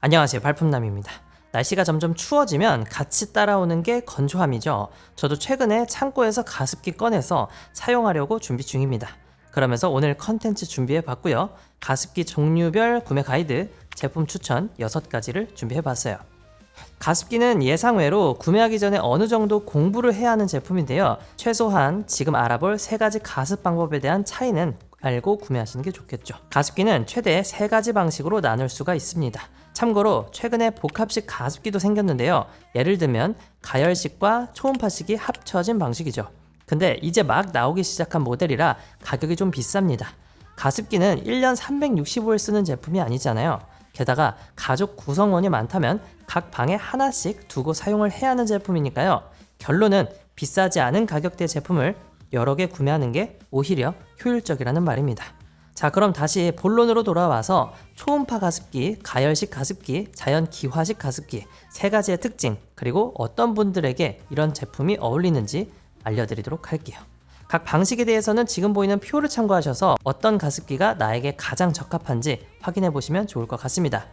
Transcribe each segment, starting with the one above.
안녕하세요, 발품남입니다. 날씨가 점점 추워지면 같이 따라오는 게 건조함이죠. 저도 최근에 창고에서 가습기 꺼내서 사용하려고 준비 중입니다. 그러면서 오늘 컨텐츠 준비해 봤고요. 가습기 종류별 구매 가이드, 제품 추천 6가지를 준비해 봤어요. 가습기는 예상외로 구매하기 전에 어느 정도 공부를 해야 하는 제품인데요. 최소한 지금 알아볼 3가지 가습 방법에 대한 차이는 알고 구매하시는 게 좋겠죠. 가습기는 최대 3가지 방식으로 나눌 수가 있습니다. 참고로 최근에 복합식 가습기도 생겼는데요. 예를 들면 가열식과 초음파식이 합쳐진 방식이죠. 근데 이제 막 나오기 시작한 모델이라 가격이 좀 비쌉니다. 가습기는 1년 365일 쓰는 제품이 아니잖아요. 게다가 가족 구성원이 많다면 각 방에 하나씩 두고 사용을 해야 하는 제품이니까요. 결론은 비싸지 않은 가격대 제품을 여러 개 구매하는 게 오히려 효율적이라는 말입니다. 자, 그럼 다시 본론으로 돌아와서 초음파 가습기, 가열식 가습기, 자연 기화식 가습기 3가지의 특징, 그리고 어떤 분들에게 이런 제품이 어울리는지 알려드리도록 할게요. 각 방식에 대해서는 지금 보이는 표를 참고하셔서 어떤 가습기가 나에게 가장 적합한지 확인해 보시면 좋을 것 같습니다.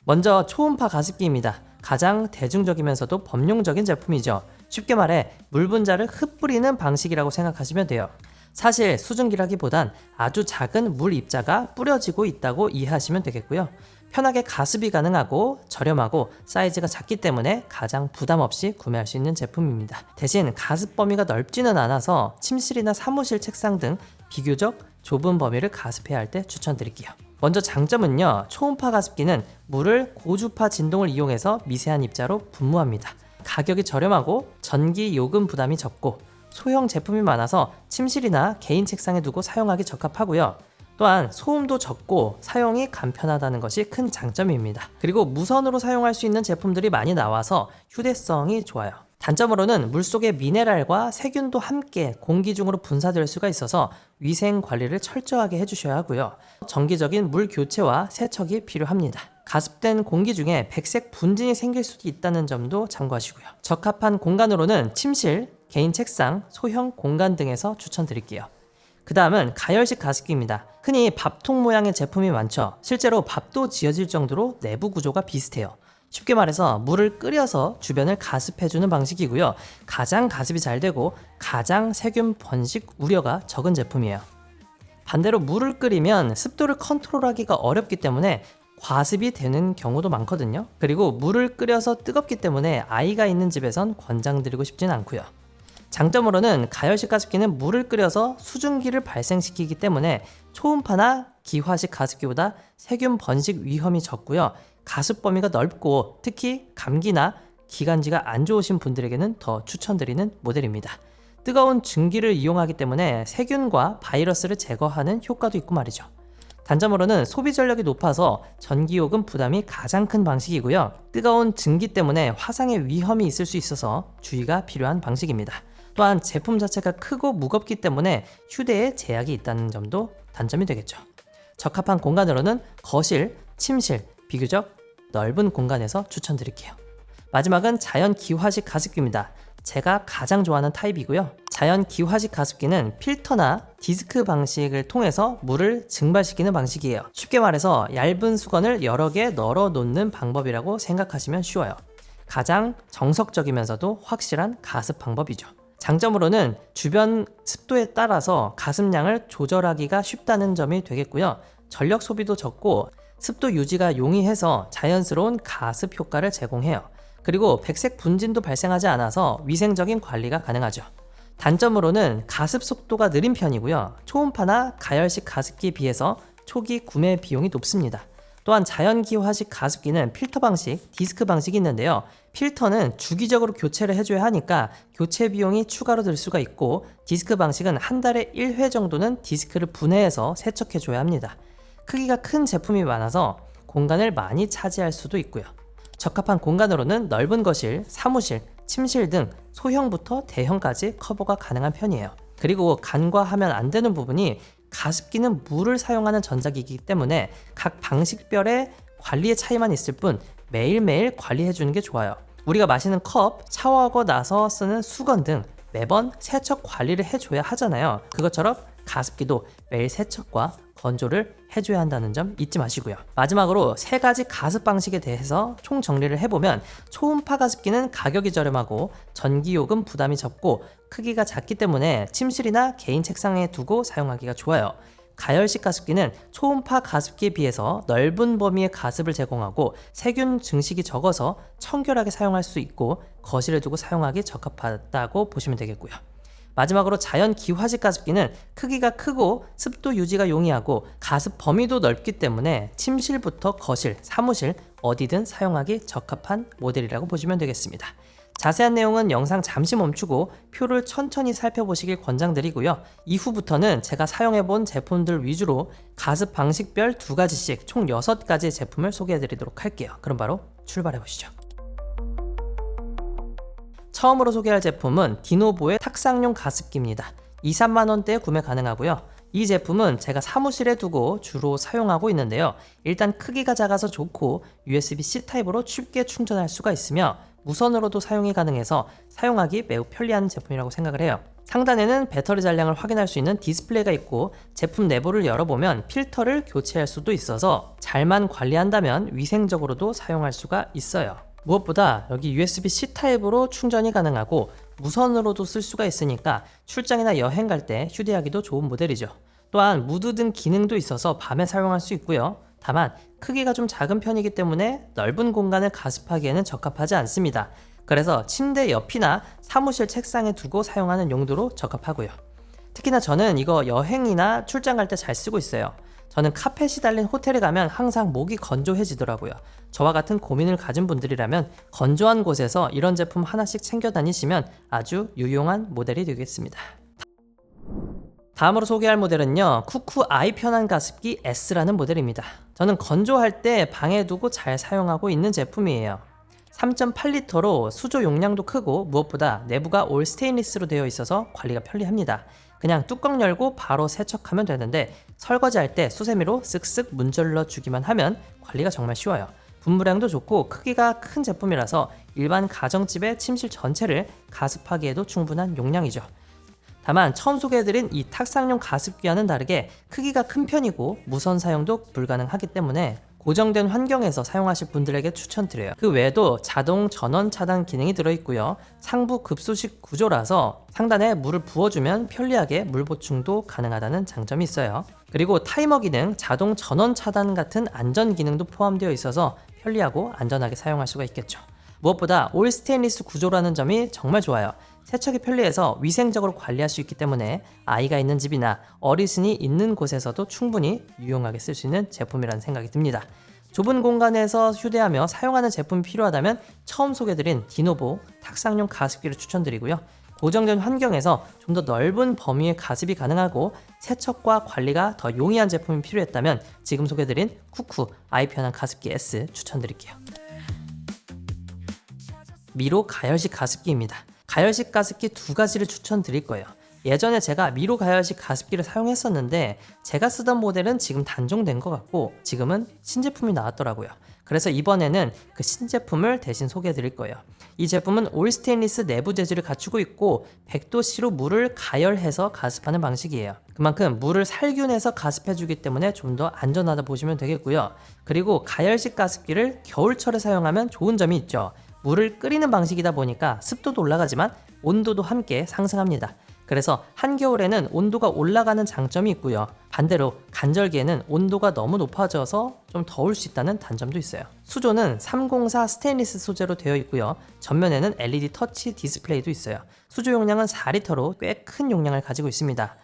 먼저 초음파 가습기입니다. 가장 대중적이면서도 범용적인 제품이죠. 쉽게 말해 물 분자를 흩뿌리는 방식이라고 생각하시면 돼요. 사실 수증기라기보단 아주 작은 물 입자가 뿌려지고 있다고 이해하시면 되겠고요. 편하게 가습이 가능하고 저렴하고 사이즈가 작기 때문에 가장 부담 없이 구매할 수 있는 제품입니다. 대신 가습 범위가 넓지는 않아서 침실이나 사무실 책상 등 비교적 좁은 범위를 가습해야 할 때 추천드릴게요. 먼저 장점은요, 초음파 가습기는 물을 고주파 진동을 이용해서 미세한 입자로 분무합니다. 가격이 저렴하고 전기 요금 부담이 적고 소형 제품이 많아서 침실이나 개인 책상에 두고 사용하기 적합하고요. 또한 소음도 적고 사용이 간편하다는 것이 큰 장점입니다. 그리고 무선으로 사용할 수 있는 제품들이 많이 나와서 휴대성이 좋아요. 단점으로는 물속의 미네랄과 세균도 함께 공기 중으로 분사될 수가 있어서 위생 관리를 철저하게 해주셔야 하고요. 정기적인 물 교체와 세척이 필요합니다. 가습된 공기 중에 백색 분진이 생길 수도 있다는 점도 참고하시고요. 적합한 공간으로는 침실, 개인 책상, 소형 공간 등에서 추천드릴게요. 그 다음은 가열식 가습기입니다. 흔히 밥통 모양의 제품이 많죠. 실제로 밥도 지어질 정도로 내부 구조가 비슷해요. 쉽게 말해서 물을 끓여서 주변을 가습해주는 방식이고요. 가장 가습이 잘 되고 가장 세균 번식 우려가 적은 제품이에요. 반대로 물을 끓이면 습도를 컨트롤하기가 어렵기 때문에 과습이 되는 경우도 많거든요. 그리고 물을 끓여서 뜨겁기 때문에 아이가 있는 집에선 권장드리고 싶진 않고요. 장점으로는 가열식 가습기는 물을 끓여서 수증기를 발생시키기 때문에 초음파나 기화식 가습기보다 세균 번식 위험이 적고요. 가습 범위가 넓고 특히 감기나 기관지가 안 좋으신 분들에게는 더 추천드리는 모델입니다. 뜨거운 증기를 이용하기 때문에 세균과 바이러스를 제거하는 효과도 있고 말이죠. 단점으로는 소비 전력이 높아서 전기요금 부담이 가장 큰 방식이고요. 뜨거운 증기 때문에 화상의 위험이 있을 수 있어서 주의가 필요한 방식입니다. 또한 제품 자체가 크고 무겁기 때문에 휴대에 제약이 있다는 점도 단점이 되겠죠. 적합한 공간으로는 거실, 침실, 비교적 넓은 공간에서 추천드릴게요. 마지막은 자연 기화식 가습기입니다. 제가 가장 좋아하는 타입이고요. 자연 기화식 가습기는 필터나 디스크 방식을 통해서 물을 증발시키는 방식이에요. 쉽게 말해서 얇은 수건을 여러 개 널어 놓는 방법이라고 생각하시면 쉬워요. 가장 정석적이면서도 확실한 가습 방법이죠. 장점으로는 주변 습도에 따라서 가습량을 조절하기가 쉽다는 점이 되겠고요. 전력 소비도 적고 습도 유지가 용이해서 자연스러운 가습 효과를 제공해요. 그리고 백색 분진도 발생하지 않아서 위생적인 관리가 가능하죠. 단점으로는 가습 속도가 느린 편이고요. 초음파나 가열식 가습기에 비해서 초기 구매 비용이 높습니다. 또한 자연기화식 가습기는 필터 방식, 디스크 방식이 있는데요. 필터는 주기적으로 교체를 해줘야 하니까 교체 비용이 추가로 들 수가 있고, 디스크 방식은 한 달에 1회 정도는 디스크를 분해해서 세척해줘야 합니다. 크기가 큰 제품이 많아서 공간을 많이 차지할 수도 있고요. 적합한 공간으로는 넓은 거실, 사무실, 침실 등 소형부터 대형까지 커버가 가능한 편이에요. 그리고 간과하면 안 되는 부분이 가습기는 물을 사용하는 전자기기이기 때문에 각 방식별의 관리의 차이만 있을 뿐 매일매일 관리해주는 게 좋아요. 우리가 마시는 컵, 샤워하고 나서 쓰는 수건 등 매번 세척 관리를 해줘야 하잖아요. 그것처럼 가습기도 매일 세척과 건조를 해줘야 한다는 점 잊지 마시고요. 마지막으로 3가지 가습 방식에 대해서 총 정리를 해보면, 초음파 가습기는 가격이 저렴하고 전기요금 부담이 적고 크기가 작기 때문에 침실이나 개인 책상에 두고 사용하기가 좋아요. 가열식 가습기는 초음파 가습기에 비해서 넓은 범위의 가습을 제공하고 세균 증식이 적어서 청결하게 사용할 수 있고 거실에 두고 사용하기 적합하다고 보시면 되겠고요. 마지막으로 자연 기화식 가습기는 크기가 크고 습도 유지가 용이하고 가습 범위도 넓기 때문에 침실부터 거실, 사무실 어디든 사용하기 적합한 모델이라고 보시면 되겠습니다. 자세한 내용은 영상 잠시 멈추고 표를 천천히 살펴보시길 권장드리고요. 이후부터는 제가 사용해본 제품들 위주로 가습 방식별 2가지씩 총 6가지의 제품을 소개해드리도록 할게요. 그럼 바로 출발해보시죠. 처음으로 소개할 제품은 디노보의 탁상용 가습기입니다. 2-3만원대에 구매 가능하고요. 이 제품은 제가 사무실에 두고 주로 사용하고 있는데요. 일단 크기가 작아서 좋고 USB-C 타입으로 쉽게 충전할 수가 있으며 무선으로도 사용이 가능해서 사용하기 매우 편리한 제품이라고 생각을 해요. 상단에는 배터리 잔량을 확인할 수 있는 디스플레이가 있고 제품 내부를 열어보면 필터를 교체할 수도 있어서 잘만 관리한다면 위생적으로도 사용할 수가 있어요. 무엇보다 여기 USB-C 타입으로 충전이 가능하고 무선으로도 쓸 수가 있으니까 출장이나 여행 갈 때 휴대하기도 좋은 모델이죠. 또한 무드 등 기능도 있어서 밤에 사용할 수 있고요. 다만 크기가 좀 작은 편이기 때문에 넓은 공간을 가습하기에는 적합하지 않습니다. 그래서 침대 옆이나 사무실 책상에 두고 사용하는 용도로 적합하고요. 특히나 저는 이거 여행이나 출장 갈 때 잘 쓰고 있어요. 저는 카펫이 달린 호텔에 가면 항상 목이 건조해지더라고요. 저와 같은 고민을 가진 분들이라면 건조한 곳에서 이런 제품 하나씩 챙겨 다니시면 아주 유용한 모델이 되겠습니다. 다음으로 소개할 모델은요, 쿠쿠 아이 편한 가습기 S라는 모델입니다. 저는 건조할 때 방에 두고 잘 사용하고 있는 제품이에요. 3.8리터로 수조 용량도 크고 무엇보다 내부가 올 스테인리스로 되어 있어서 관리가 편리합니다. 그냥 뚜껑 열고 바로 세척하면 되는데 설거지할 때 수세미로 쓱쓱 문질러 주기만 하면 관리가 정말 쉬워요. 분무량도 좋고 크기가 큰 제품이라서 일반 가정집의 침실 전체를 가습하기에도 충분한 용량이죠. 다만 처음 소개해드린 이 탁상용 가습기와는 다르게 크기가 큰 편이고 무선 사용도 불가능하기 때문에 고정된 환경에서 사용하실 분들에게 추천드려요. 그 외에도 자동 전원 차단 기능이 들어있고요. 상부 급수식 구조라서 상단에 물을 부어주면 편리하게 물 보충도 가능하다는 장점이 있어요. 그리고 타이머 기능, 자동 전원 차단 같은 안전 기능도 포함되어 있어서 편리하고 안전하게 사용할 수가 있겠죠. 무엇보다 올 스테인리스 구조라는 점이 정말 좋아요. 세척이 편리해서 위생적으로 관리할 수 있기 때문에 아이가 있는 집이나 어르신이 있는 곳에서도 충분히 유용하게 쓸 수 있는 제품이라는 생각이 듭니다. 좁은 공간에서 휴대하며 사용하는 제품이 필요하다면 처음 소개드린 디노보 탁상용 가습기를 추천드리고요. 고정된 환경에서 좀 더 넓은 범위의 가습이 가능하고 세척과 관리가 더 용이한 제품이 필요했다면 지금 소개드린 쿠쿠 아이 편한 가습기 S 추천드릴게요. 미로 가열식 가습기입니다. 가열식 가습기 2가지를 추천드릴 거예요. 예전에 제가 미로 가열식 가습기를 사용했었는데 제가 쓰던 모델은 지금 단종된 것 같고 지금은 신제품이 나왔더라고요. 그래서 이번에는 그 신제품을 대신 소개해 드릴 거예요. 이 제품은 올 스테인리스 내부 재질을 갖추고 있고 100도씨로 물을 가열해서 가습하는 방식이에요. 그만큼 물을 살균해서 가습해 주기 때문에 좀 더 안전하다 보시면 되겠고요. 그리고 가열식 가습기를 겨울철에 사용하면 좋은 점이 있죠. 물을 끓이는 방식이다 보니까 습도도 올라가지만 온도도 함께 상승합니다. 그래서 한겨울에는 온도가 올라가는 장점이 있고요. 반대로 간절기에는 온도가 너무 높아져서 좀 더울 수 있다는 단점도 있어요. 수조는 304 스테인리스 소재로 되어 있고요. 전면에는 LED 터치 디스플레이도 있어요. 수조 용량은 4리터로 꽤 큰 용량을 가지고 있습니다.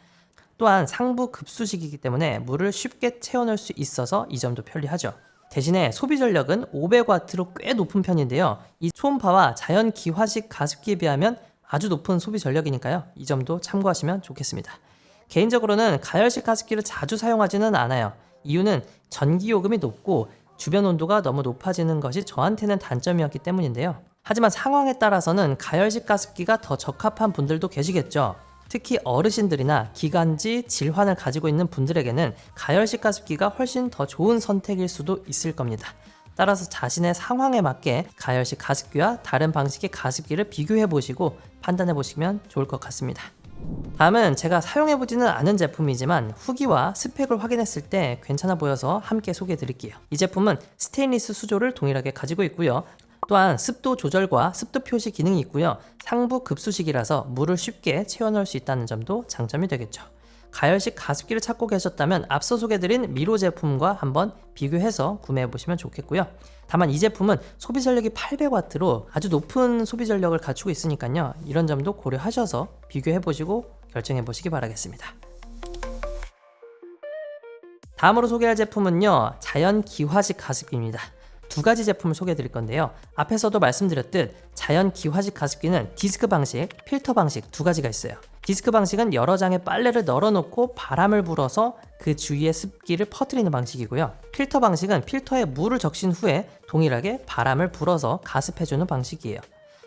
또한 상부 급수식이기 때문에 물을 쉽게 채워넣을 수 있어서 이 점도 편리하죠. 대신에 소비 전력은 500W로 꽤 높은 편인데요. 이 초음파와 자연 기화식 가습기에 비하면 아주 높은 소비 전력이니까요. 이 점도 참고하시면 좋겠습니다. 개인적으로는 가열식 가습기를 자주 사용하지는 않아요. 이유는 전기요금이 높고 주변 온도가 너무 높아지는 것이 저한테는 단점이었기 때문인데요. 하지만 상황에 따라서는 가열식 가습기가 더 적합한 분들도 계시겠죠. 특히 어르신들이나 기관지 질환을 가지고 있는 분들에게는 가열식 가습기가 훨씬 더 좋은 선택일 수도 있을 겁니다. 따라서 자신의 상황에 맞게 가열식 가습기와 다른 방식의 가습기를 비교해 보시고 판단해 보시면 좋을 것 같습니다. 다음은 제가 사용해보지는 않은 제품이지만 후기와 스펙을 확인했을 때 괜찮아 보여서 함께 소개해드릴게요. 이 제품은 스테인리스 수조를 동일하게 가지고 있고요. 또한 습도 조절과 습도 표시 기능이 있고요. 상부 급수식이라서 물을 쉽게 채워넣을 수 있다는 점도 장점이 되겠죠. 가열식 가습기를 찾고 계셨다면 앞서 소개해드린 미로 제품과 한번 비교해서 구매해보시면 좋겠고요. 다만 이 제품은 소비 전력이 800W로 아주 높은 소비 전력을 갖추고 있으니까요. 이런 점도 고려하셔서 비교해보시고 결정해보시기 바라겠습니다. 다음으로 소개할 제품은요, 자연 기화식 가습기입니다. 두 가지 제품을 소개해 드릴 건데요. 앞에서도 말씀드렸듯 자연 기화식 가습기는 디스크 방식, 필터 방식 두 가지가 있어요. 디스크 방식은 여러 장의 빨래를 널어놓고 바람을 불어서 그 주위에 습기를 퍼뜨리는 방식이고요. 필터 방식은 필터에 물을 적신 후에 동일하게 바람을 불어서 가습해주는 방식이에요.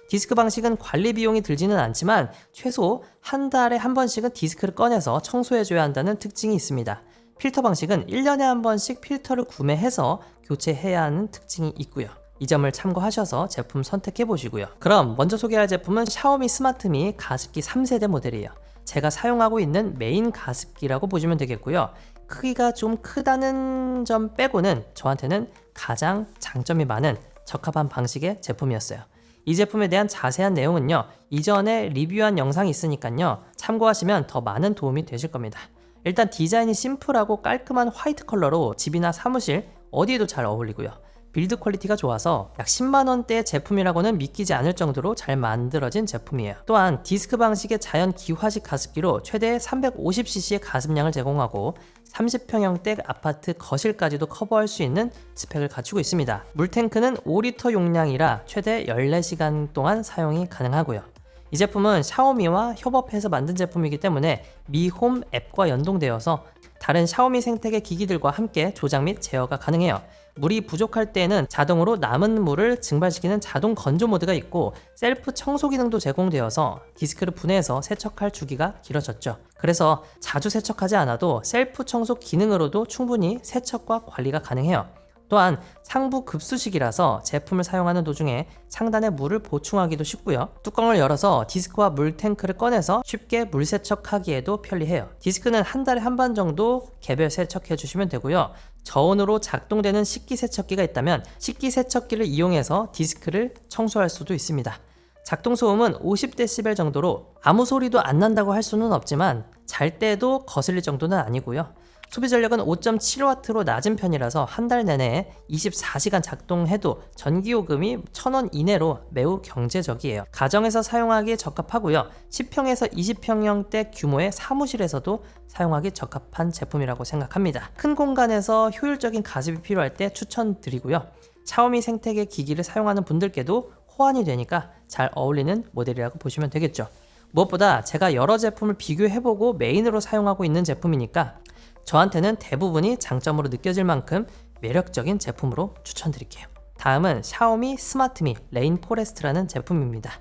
디스크 방식은 관리 비용이 들지는 않지만 최소 한 달에 한 번씩은 디스크를 꺼내서 청소해줘야 한다는 특징이 있습니다. 필터 방식은 1년에 한 번씩 필터를 구매해서 교체해야 하는 특징이 있고요. 이 점을 참고하셔서 제품 선택해 보시고요. 그럼 먼저 소개할 제품은 샤오미 스마트미 가습기 3세대 모델이에요. 제가 사용하고 있는 메인 가습기라고 보시면 되겠고요. 크기가 좀 크다는 점 빼고는 저한테는 가장 장점이 많은 적합한 방식의 제품이었어요. 이 제품에 대한 자세한 내용은요, 이전에 리뷰한 영상이 있으니까요, 참고하시면 더 많은 도움이 되실 겁니다. 일단 디자인이 심플하고 깔끔한 화이트 컬러로 집이나 사무실 어디에도 잘 어울리고요. 빌드 퀄리티가 좋아서 약 10만원대의 제품이라고는 믿기지 않을 정도로 잘 만들어진 제품이에요. 또한 디스크 방식의 자연 기화식 가습기로 최대 350cc의 가습량을 제공하고 30평형대 아파트 거실까지도 커버할 수 있는 스펙을 갖추고 있습니다. 물탱크는 5리터 용량이라 최대 14시간 동안 사용이 가능하고요. 이 제품은 샤오미와 협업해서 만든 제품이기 때문에 미홈 앱과 연동되어서 다른 샤오미 생태계 기기들과 함께 조작 및 제어가 가능해요. 물이 부족할 때에는 자동으로 남은 물을 증발시키는 자동 건조 모드가 있고 셀프 청소 기능도 제공되어서 디스크를 분해해서 세척할 주기가 길어졌죠. 그래서 자주 세척하지 않아도 셀프 청소 기능으로도 충분히 세척과 관리가 가능해요. 또한 상부 급수식이라서 제품을 사용하는 도중에 상단에 물을 보충하기도 쉽고요. 뚜껑을 열어서 디스크와 물탱크를 꺼내서 쉽게 물 세척하기에도 편리해요. 디스크는 한 달에 한 번 정도 개별 세척해 주시면 되고요. 저온으로 작동되는 식기세척기가 있다면 식기세척기를 이용해서 디스크를 청소할 수도 있습니다. 작동 소음은 50dB 정도로 아무 소리도 안 난다고 할 수는 없지만 잘 때도 거슬릴 정도는 아니고요. 소비 전력은 5.7W로 낮은 편이라서 한 달 내내 24시간 작동해도 전기요금이 1,000원 이내로 매우 경제적이에요. 가정에서 사용하기에 적합하고요. 10평에서 20평형대 규모의 사무실에서도 사용하기 적합한 제품이라고 생각합니다. 큰 공간에서 효율적인 가습이 필요할 때 추천드리고요. 샤오미 생태계 기기를 사용하는 분들께도 호환이 되니까 잘 어울리는 모델이라고 보시면 되겠죠. 무엇보다 제가 여러 제품을 비교해보고 메인으로 사용하고 있는 제품이니까 저한테는 대부분이 장점으로 느껴질 만큼 매력적인 제품으로 추천드릴게요. 다음은 샤오미 스마트미 레인포레스트라는 제품입니다.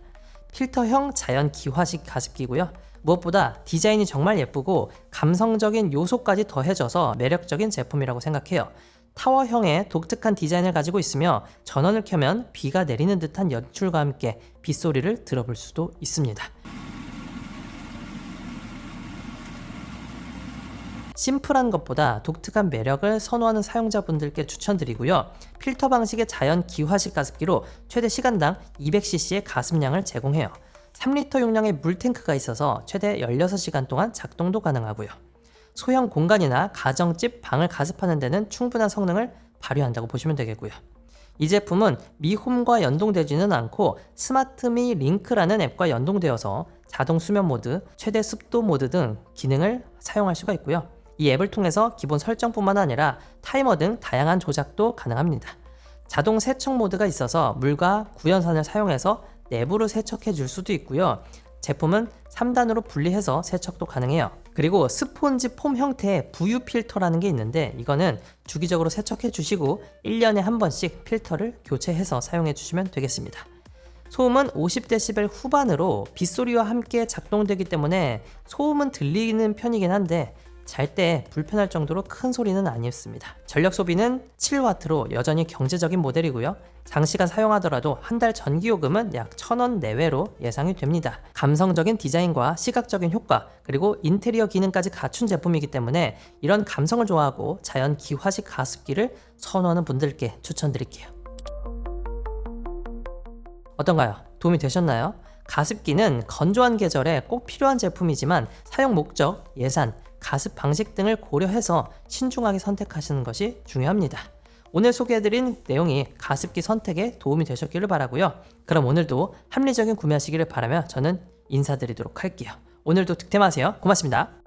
필터형 자연 기화식 가습기고요. 무엇보다 디자인이 정말 예쁘고 감성적인 요소까지 더해져서 매력적인 제품이라고 생각해요. 타워형의 독특한 디자인을 가지고 있으며 전원을 켜면 비가 내리는 듯한 연출과 함께 빗소리를 들어볼 수도 있습니다. 심플한 것보다 독특한 매력을 선호하는 사용자분들께 추천드리고요. 필터 방식의 자연 기화식 가습기로 최대 시간당 200cc의 가습량을 제공해요. 3리터 용량의 물탱크가 있어서 최대 16시간 동안 작동도 가능하고요. 소형 공간이나 가정집, 방을 가습하는 데는 충분한 성능을 발휘한다고 보시면 되겠고요. 이 제품은 미홈과 연동되지는 않고 스마트미 링크라는 앱과 연동되어서 자동 수면 모드, 최대 습도 모드 등 기능을 사용할 수가 있고요. 이 앱을 통해서 기본 설정뿐만 아니라 타이머 등 다양한 조작도 가능합니다. 자동 세척 모드가 있어서 물과 구연산을 사용해서 내부를 세척해 줄 수도 있고요. 제품은 3단으로 분리해서 세척도 가능해요. 그리고 스폰지 폼 형태의 부유 필터라는 게 있는데 이거는 주기적으로 세척해 주시고 1년에 한 번씩 필터를 교체해서 사용해 주시면 되겠습니다. 소음은 50dB 후반으로 빗소리와 함께 작동되기 때문에 소음은 들리는 편이긴 한데 잘 때 불편할 정도로 큰 소리는 아니었습니다. 전력 소비는 7W로 여전히 경제적인 모델이고요. 장시간 사용하더라도 한 달 전기요금은 약 1,000원 내외로 예상이 됩니다. 감성적인 디자인과 시각적인 효과, 그리고 인테리어 기능까지 갖춘 제품이기 때문에 이런 감성을 좋아하고 자연 기화식 가습기를 선호하는 분들께 추천드릴게요. 어떤가요? 도움이 되셨나요? 가습기는 건조한 계절에 꼭 필요한 제품이지만 사용 목적, 예산, 가습 방식 등을 고려해서 신중하게 선택하시는 것이 중요합니다. 오늘 소개해드린 내용이 가습기 선택에 도움이 되셨기를 바라고요. 그럼 오늘도 합리적인 구매하시기를 바라며 저는 인사드리도록 할게요. 오늘도 득템하세요. 고맙습니다.